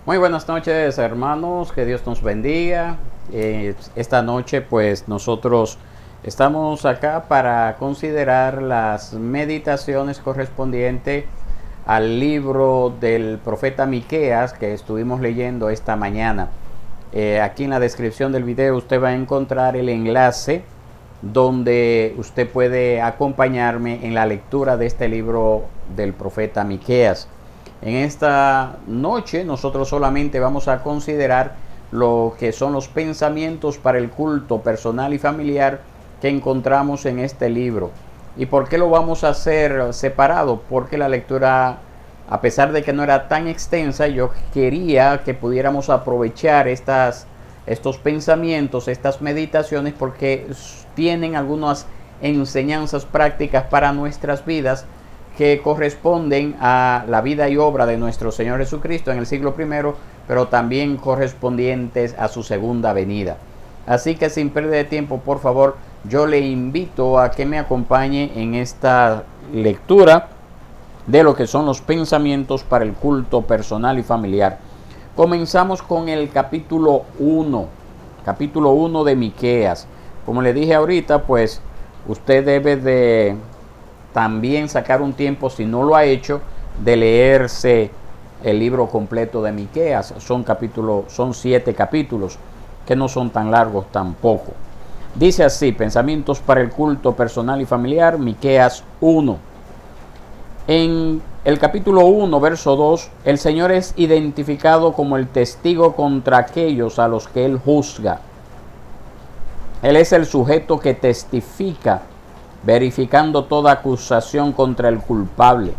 Muy buenas noches, hermanos, que Dios nos bendiga. Esta noche pues nosotros estamos acá para considerar las meditaciones correspondientes al libro del profeta Miqueas que estuvimos leyendo esta mañana. Aquí en la descripción del video usted va a encontrar el enlace donde usted puede acompañarme en la lectura de este libro del profeta Miqueas. En esta noche nosotros solamente vamos a considerar lo que son los pensamientos para el culto personal y familiar que encontramos en este libro. ¿Y por qué lo vamos a hacer separado? Porque la lectura, a pesar de que no era tan extensa, yo quería que pudiéramos aprovechar estos pensamientos, estas meditaciones, porque tienen algunas enseñanzas prácticas para nuestras vidas que corresponden a la vida y obra de nuestro Señor Jesucristo en el siglo I, pero también correspondientes a su segunda venida. Así que sin perder tiempo, por favor, yo le invito a que me acompañe en esta lectura de lo que son los pensamientos para el culto personal y familiar. Comenzamos con el capítulo 1 de Miqueas. Como le dije ahorita, pues usted debe de también sacar un tiempo, si no lo ha hecho, de leerse el libro completo de Miqueas. Son 7 capítulos que no son tan largos tampoco. Dice así: pensamientos para el culto personal y familiar, Miqueas 1. En el capítulo 1, verso 2, el Señor es identificado como el testigo contra aquellos a los que Él juzga. Él es el sujeto que testifica, verificando toda acusación contra el culpable,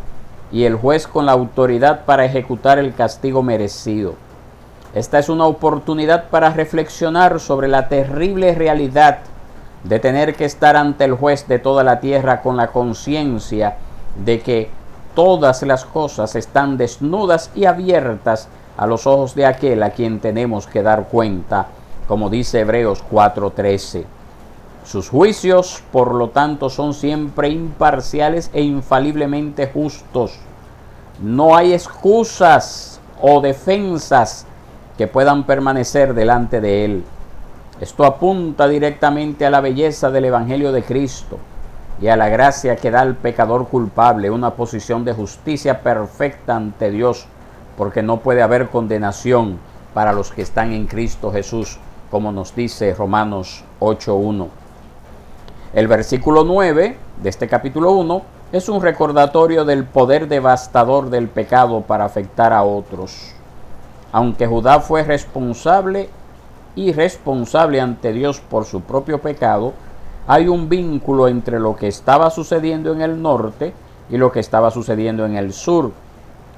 y el juez con la autoridad para ejecutar el castigo merecido. Esta es una oportunidad para reflexionar sobre la terrible realidad de tener que estar ante el juez de toda la tierra con la conciencia de que todas las cosas están desnudas y abiertas a los ojos de aquel a quien tenemos que dar cuenta, como dice Hebreos 4:13. Sus juicios, por lo tanto, son siempre imparciales e infaliblemente justos. No hay excusas o defensas que puedan permanecer delante de Él. Esto apunta directamente a la belleza del Evangelio de Cristo y a la gracia que da al pecador culpable una posición de justicia perfecta ante Dios, porque no puede haber condenación para los que están en Cristo Jesús, como nos dice Romanos 8:1. El versículo 9 de este capítulo 1 es un recordatorio del poder devastador del pecado para afectar a otros. Aunque Judá fue irresponsable ante Dios por su propio pecado, hay un vínculo entre lo que estaba sucediendo en el norte y lo que estaba sucediendo en el sur.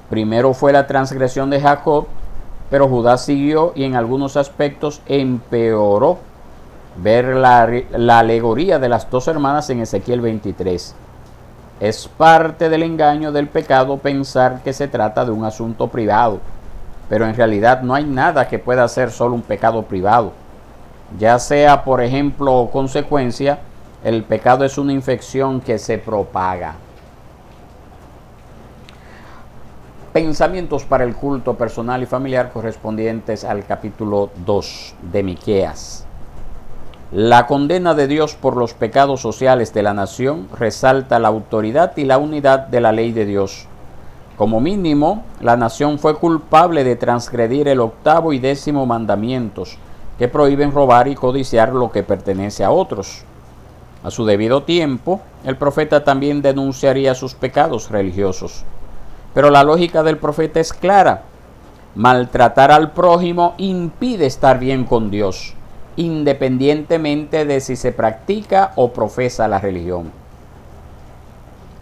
Primero fue la transgresión de Jacob, pero Judá siguió y en algunos aspectos empeoró. Ver la alegoría de las dos hermanas en Ezequiel 23. Es parte del engaño del pecado pensar que se trata de un asunto privado, pero en realidad no hay nada que pueda ser solo un pecado privado. Ya sea, por ejemplo, o consecuencia, el pecado es una infección que se propaga. Pensamientos para el culto personal y familiar correspondientes al capítulo 2 de Miqueas. La condena de Dios por los pecados sociales de la nación resalta la autoridad y la unidad de la ley de Dios. Como mínimo, la nación fue culpable de transgredir el 8º y 10º mandamientos, que prohíben robar y codiciar lo que pertenece a otros. A su debido tiempo, el profeta también denunciaría sus pecados religiosos. Pero la lógica del profeta es clara: maltratar al prójimo impide estar bien con Dios, independientemente de si se practica o profesa la religión.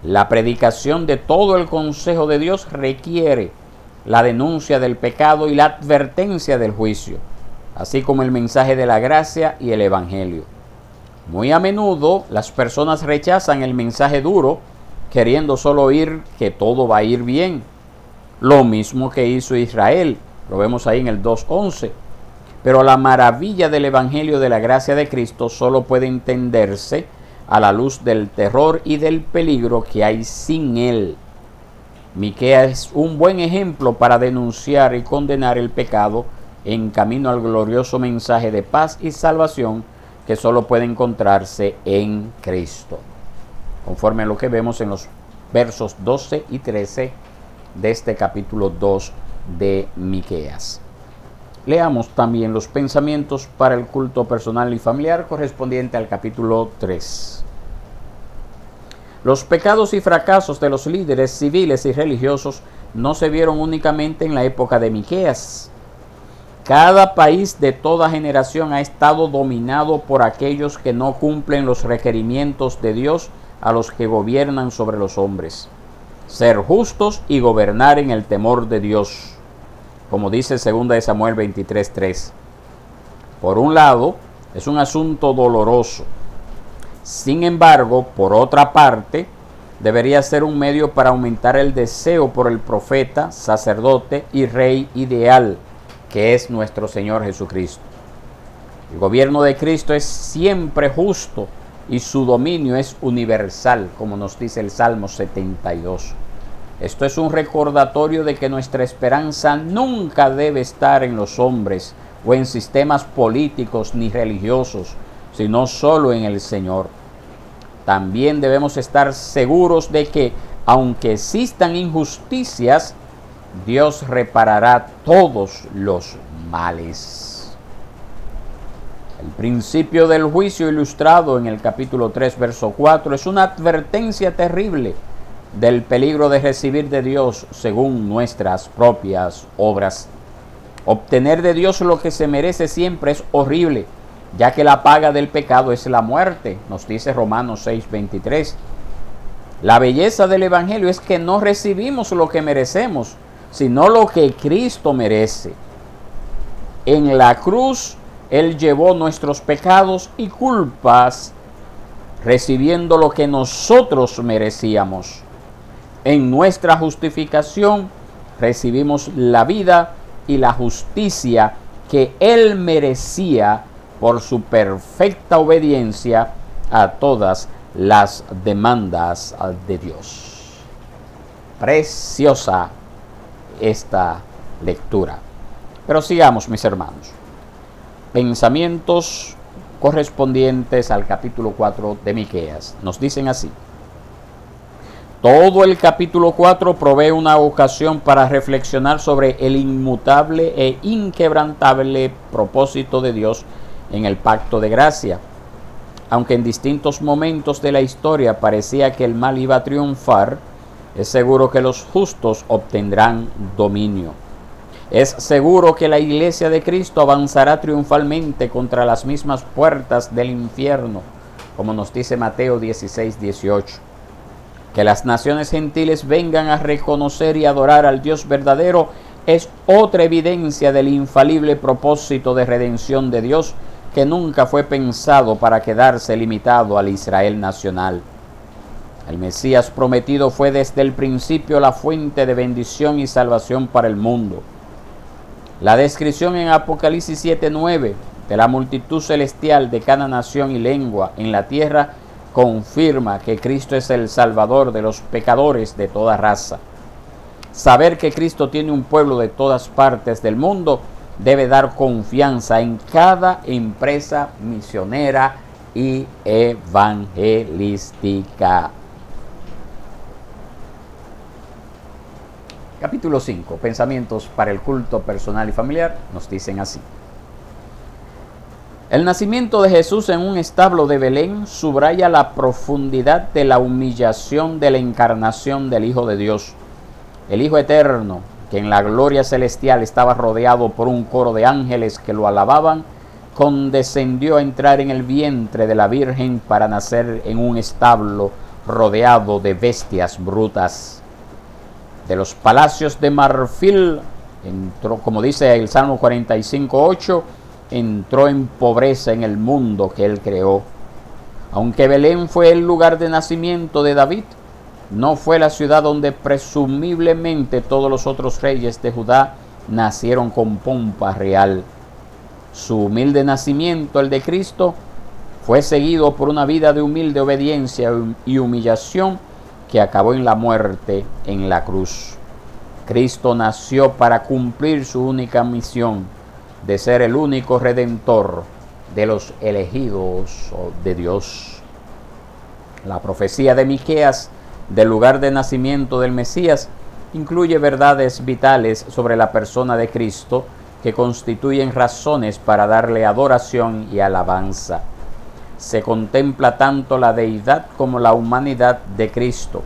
La predicación de todo el consejo de Dios requiere la denuncia del pecado y la advertencia del juicio, así como el mensaje de la gracia y el evangelio. Muy a menudo las personas rechazan el mensaje duro, queriendo solo oír que todo va a ir bien. Lo mismo que hizo Israel, lo vemos ahí en el 2:11. Pero la maravilla del Evangelio de la gracia de Cristo solo puede entenderse a la luz del terror y del peligro que hay sin Él. Miqueas es un buen ejemplo para denunciar y condenar el pecado en camino al glorioso mensaje de paz y salvación que solo puede encontrarse en Cristo, conforme a lo que vemos en los versos 12 y 13 de este capítulo 2 de Miqueas. Leamos también los pensamientos para el culto personal y familiar correspondiente al capítulo 3. Los pecados y fracasos de los líderes civiles y religiosos no se vieron únicamente en la época de Miqueas. Cada país de toda generación ha estado dominado por aquellos que no cumplen los requerimientos de Dios a los que gobiernan sobre los hombres. Ser justos y gobernar en el temor de Dios, como dice 2 Samuel 23:3. Por un lado, es un asunto doloroso. Sin embargo, por otra parte, debería ser un medio para aumentar el deseo por el profeta, sacerdote y rey ideal, que es nuestro Señor Jesucristo. El gobierno de Cristo es siempre justo y su dominio es universal, como nos dice el Salmo 72. Esto es un recordatorio de que nuestra esperanza nunca debe estar en los hombres o en sistemas políticos ni religiosos, sino solo en el Señor. También debemos estar seguros de que, aunque existan injusticias, Dios reparará todos los males. El principio del juicio ilustrado en el capítulo 3, verso 4, es una advertencia terrible del peligro de recibir de Dios según nuestras propias obras. Obtener de Dios lo que se merece siempre es horrible, ya que la paga del pecado es la muerte, nos dice Romanos 6:23. La belleza del Evangelio es que no recibimos lo que merecemos, sino lo que Cristo merece. En la cruz, Él llevó nuestros pecados y culpas, recibiendo lo que nosotros merecíamos. En nuestra justificación, recibimos la vida y la justicia que Él merecía por su perfecta obediencia a todas las demandas de Dios. Preciosa esta lectura. Pero sigamos, mis hermanos. Pensamientos correspondientes al capítulo 4 de Miqueas. Nos dicen así. Todo el capítulo 4 provee una ocasión para reflexionar sobre el inmutable e inquebrantable propósito de Dios en el pacto de gracia. Aunque en distintos momentos de la historia parecía que el mal iba a triunfar, es seguro que los justos obtendrán dominio. Es seguro que la Iglesia de Cristo avanzará triunfalmente contra las mismas puertas del infierno, como nos dice Mateo 16:18. Que las naciones gentiles vengan a reconocer y adorar al Dios verdadero es otra evidencia del infalible propósito de redención de Dios, que nunca fue pensado para quedarse limitado al Israel nacional. El Mesías prometido fue desde el principio la fuente de bendición y salvación para el mundo. La descripción en Apocalipsis 7:9 de la multitud celestial de cada nación y lengua en la tierra confirma que Cristo es el Salvador de los pecadores de toda raza. Saber que Cristo tiene un pueblo de todas partes del mundo debe dar confianza en cada empresa misionera y evangelística. Capítulo 5. Pensamientos para el culto personal y familiar. Nos dicen así. El nacimiento de Jesús en un establo de Belén subraya la profundidad de la humillación de la encarnación del Hijo de Dios. El Hijo eterno, que en la gloria celestial estaba rodeado por un coro de ángeles que lo alababan, condescendió a entrar en el vientre de la Virgen para nacer en un establo rodeado de bestias brutas. De los palacios de marfil entró, como dice el Salmo 45:8, entró en pobreza en el mundo que él creó. Aunque Belén fue el lugar de nacimiento de David, no fue la ciudad donde presumiblemente todos los otros reyes de Judá nacieron con pompa real. Su humilde nacimiento, el de Cristo, fue seguido por una vida de humilde obediencia y humillación que acabó en la muerte en la cruz. Cristo nació para cumplir su única misión de ser el único redentor de los elegidos de Dios. La profecía de Miqueas del lugar de nacimiento del Mesías incluye verdades vitales sobre la persona de Cristo que constituyen razones para darle adoración y alabanza. Se contempla tanto la deidad como la humanidad de Cristo.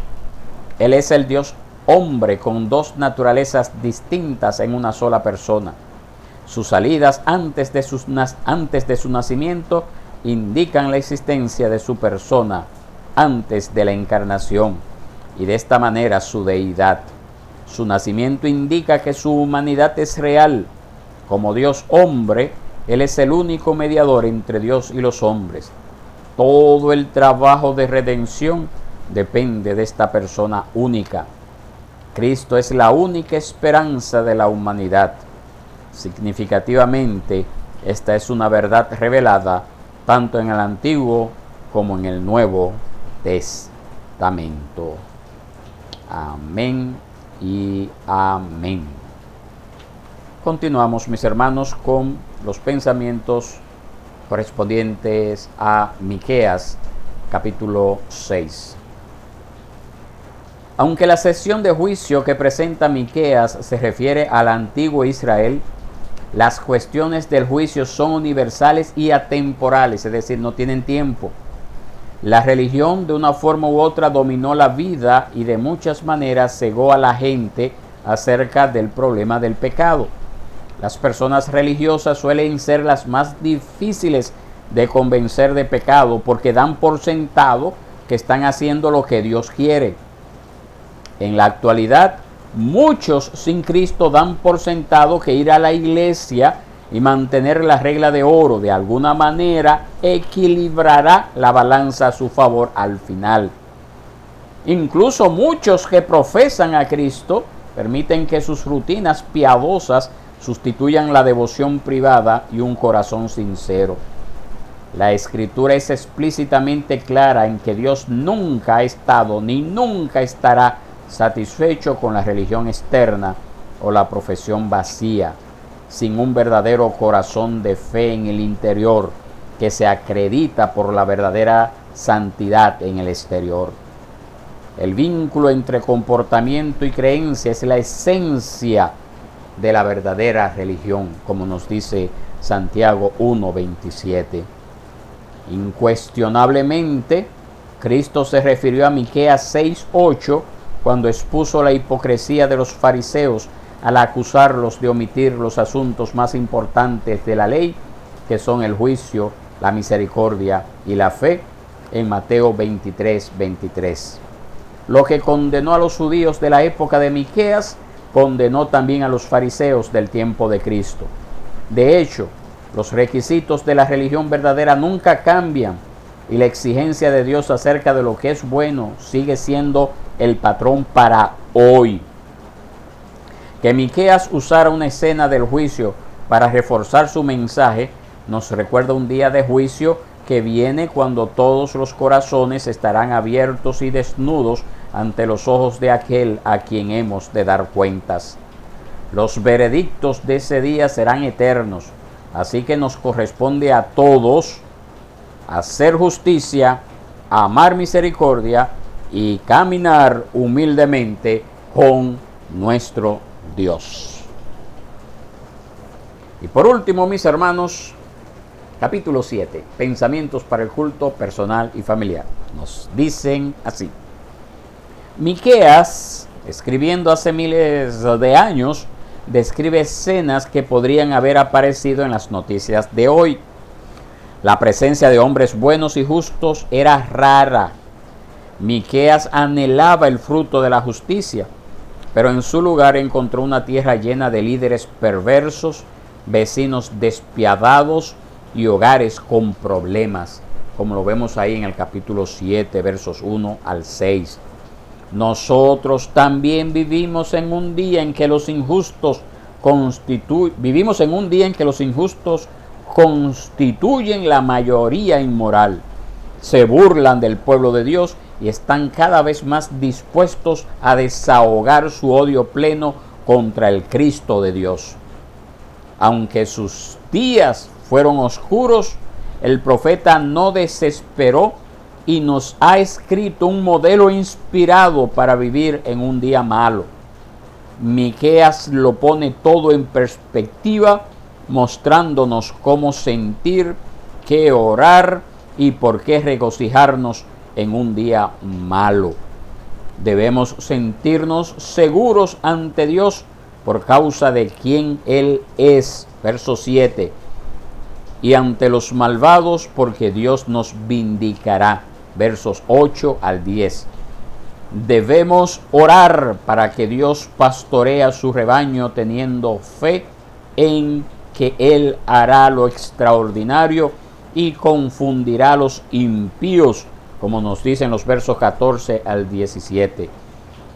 Él es el Dios hombre con dos naturalezas distintas en una sola persona. Sus salidas antes de su nacimiento indican la existencia de su persona antes de la encarnación y de esta manera su deidad. Su nacimiento indica que su humanidad es real. Como Dios hombre, Él es el único mediador entre Dios y los hombres. Todo el trabajo de redención depende de esta persona única. Cristo es la única esperanza de la humanidad. Significativamente, esta es una verdad revelada tanto en el Antiguo como en el Nuevo Testamento. Amén y amén. Continuamos, mis hermanos, con los pensamientos correspondientes a Miqueas, capítulo 6. Aunque la sesión de juicio que presenta Miqueas se refiere al antiguo Israel, las cuestiones del juicio son universales y atemporales, es decir, no tienen tiempo. La religión de una forma u otra dominó la vida y de muchas maneras cegó a la gente acerca del problema del pecado. Las personas religiosas suelen ser las más difíciles de convencer de pecado porque dan por sentado que están haciendo lo que Dios quiere. En la actualidad, muchos sin Cristo dan por sentado que ir a la iglesia y mantener la regla de oro de alguna manera equilibrará la balanza a su favor al final. Incluso muchos que profesan a Cristo permiten que sus rutinas piadosas sustituyan la devoción privada y un corazón sincero. La Escritura es explícitamente clara en que Dios nunca ha estado ni nunca estará satisfecho con la religión externa o la profesión vacía, sin un verdadero corazón de fe en el interior que se acredita por la verdadera santidad en el exterior. El vínculo entre comportamiento y creencia es la esencia de la verdadera religión, como nos dice Santiago 1:27. Incuestionablemente, Cristo se refirió a Miqueas 6:8 cuando expuso la hipocresía de los fariseos al acusarlos de omitir los asuntos más importantes de la ley, que son el juicio, la misericordia y la fe, en Mateo 23:23. Lo que condenó a los judíos de la época de Miqueas, condenó también a los fariseos del tiempo de Cristo. De hecho, los requisitos de la religión verdadera nunca cambian y la exigencia de Dios acerca de lo que es bueno sigue siendo el patrón para hoy. Que Miqueas usara una escena del juicio para reforzar su mensaje nos recuerda un día de juicio que viene cuando todos los corazones estarán abiertos y desnudos ante los ojos de aquel a quien hemos de dar cuentas. Los veredictos de ese día serán eternos, así que nos corresponde a todos hacer justicia, amar misericordia y caminar humildemente con nuestro Dios. Y por último, mis hermanos, capítulo 7, pensamientos para el culto personal y familiar. Nos dicen así: Miqueas, escribiendo hace miles de años, describe escenas que podrían haber aparecido en las noticias de hoy. La presencia de hombres buenos y justos era rara. Miqueas anhelaba el fruto de la justicia, pero en su lugar encontró una tierra llena de líderes perversos, vecinos despiadados y hogares con problemas, como lo vemos ahí en el capítulo 7, versos 1 al 6. Nosotros también vivimos en un día en que los injustos constituyen la mayoría inmoral. Se burlan del pueblo de Dios y están cada vez más dispuestos a desahogar su odio pleno contra el Cristo de Dios. Aunque sus días fueron oscuros, el profeta no desesperó y nos ha escrito un modelo inspirado para vivir en un día malo. Miqueas lo pone todo en perspectiva, mostrándonos cómo sentir, qué orar y por qué regocijarnos en un día malo. Debemos sentirnos seguros ante Dios por causa de quien Él es, verso 7, y ante los malvados porque Dios nos vindicará, versos 8 al 10. Debemos orar para que Dios pastoree a su rebaño teniendo fe en que Él hará lo extraordinario y confundirá a los impíos, como nos dicen los versos 14 al 17.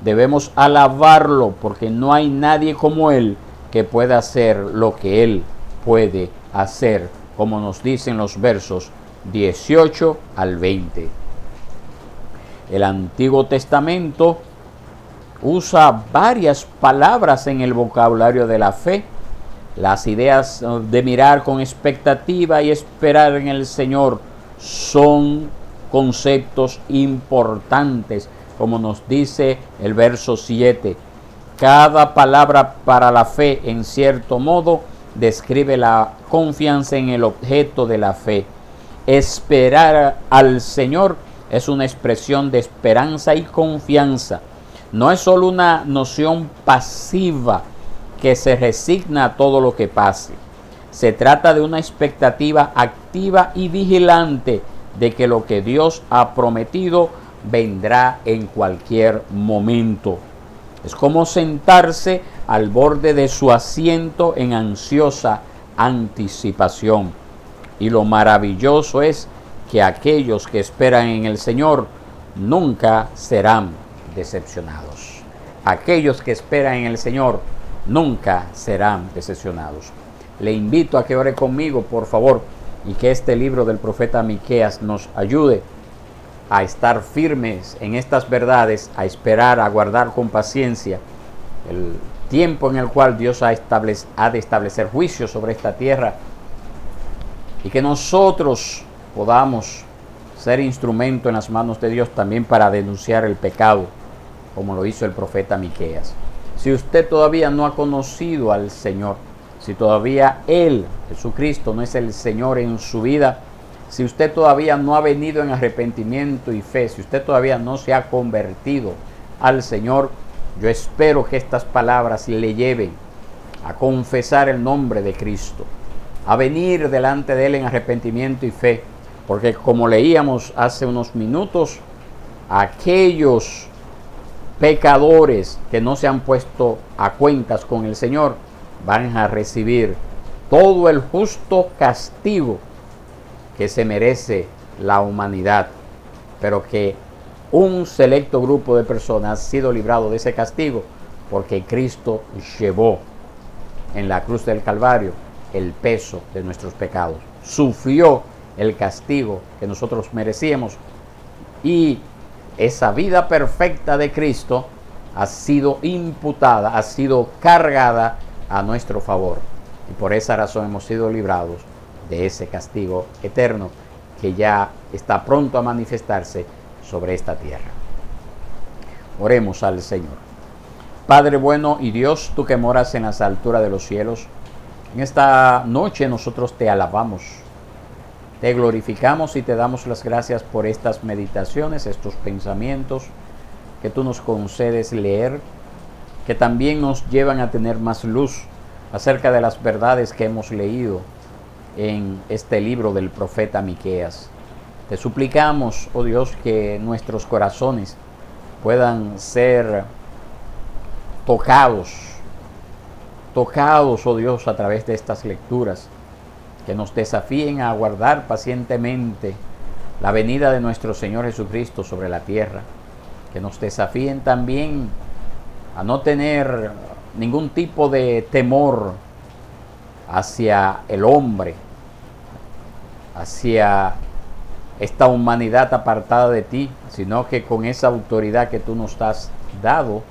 Debemos alabarlo porque no hay nadie como Él que pueda hacer lo que Él puede hacer, como nos dicen los versos 18 al 20. El Antiguo Testamento usa varias palabras en el vocabulario de la fe. Las ideas de mirar con expectativa y esperar en el Señor son conceptos importantes, como nos dice el verso 7. Cada palabra para la fe, en cierto modo, describe la confianza en el objeto de la fe. Esperar al Señor es una expresión de esperanza y confianza. No es solo una noción pasiva que se resigna a todo lo que pase. Se trata de una expectativa activa y vigilante de que lo que Dios ha prometido vendrá en cualquier momento. Es como sentarse al borde de su asiento en ansiosa anticipación. Y lo maravilloso es que aquellos que esperan en el Señor nunca serán decepcionados. Aquellos que esperan en el Señor nunca serán decepcionados. Le invito a que ore conmigo, por favor, y que este libro del profeta Miqueas nos ayude a estar firmes en estas verdades, a esperar, a guardar con paciencia el tiempo en el cual Dios ha de establecer juicio sobre esta tierra, y que nosotros podamos ser instrumento en las manos de Dios también para denunciar el pecado, como lo hizo el profeta Miqueas. Si usted todavía no ha conocido al Señor, si todavía Él, Jesucristo, no es el Señor en su vida, si usted todavía no ha venido en arrepentimiento y fe, si usted todavía no se ha convertido al Señor, yo espero que estas palabras le lleven a confesar el nombre de Cristo, a venir delante de Él en arrepentimiento y fe, porque como leíamos hace unos minutos, aquellos pecadores que no se han puesto a cuentas con el Señor van a recibir todo el justo castigo que se merece la humanidad, pero que un selecto grupo de personas ha sido librado de ese castigo porque Cristo llevó en la cruz del Calvario el peso de nuestros pecados, sufrió el castigo que nosotros merecíamos, y esa vida perfecta de Cristo ha sido imputada, ha sido cargada a nuestro favor, y por esa razón hemos sido librados de ese castigo eterno que ya está pronto a manifestarse sobre esta tierra. Oremos al Señor. Padre bueno y Dios, tú que moras en las alturas de los cielos, en esta noche nosotros te alabamos, te glorificamos y te damos las gracias por estas meditaciones, estos pensamientos que tú nos concedes leer, que también nos llevan a tener más luz acerca de las verdades que hemos leído en este libro del profeta Miqueas. Te suplicamos, oh Dios, que nuestros corazones puedan ser tocados, oh Dios, a través de estas lecturas, que nos desafíen a aguardar pacientemente la venida de nuestro Señor Jesucristo sobre la tierra, que nos desafíen también a no tener ningún tipo de temor hacia el hombre, hacia esta humanidad apartada de ti, sino que con esa autoridad que tú nos has dado,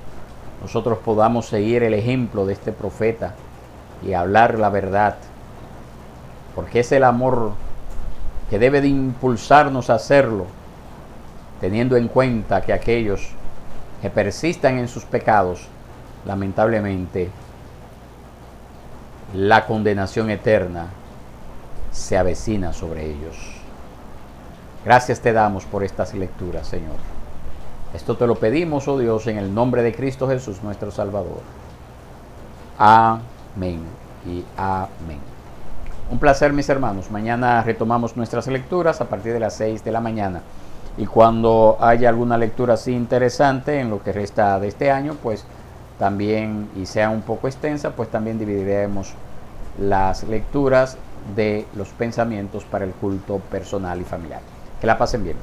nosotros podamos seguir el ejemplo de este profeta y hablar la verdad, porque es el amor que debe de impulsarnos a hacerlo, teniendo en cuenta que aquellos que persistan en sus pecados, lamentablemente, la condenación eterna se avecina sobre ellos. Gracias te damos por estas lecturas, Señor. Esto te lo pedimos, oh Dios, en el nombre de Cristo Jesús, nuestro Salvador. Amén y amén. Un placer, mis hermanos. Mañana retomamos nuestras lecturas a partir de las 6 de la mañana. Y cuando haya alguna lectura así interesante en lo que resta de este año, pues también, y sea un poco extensa, pues también dividiremos las lecturas de los pensamientos para el culto personal y familiar. Que la pasen bien.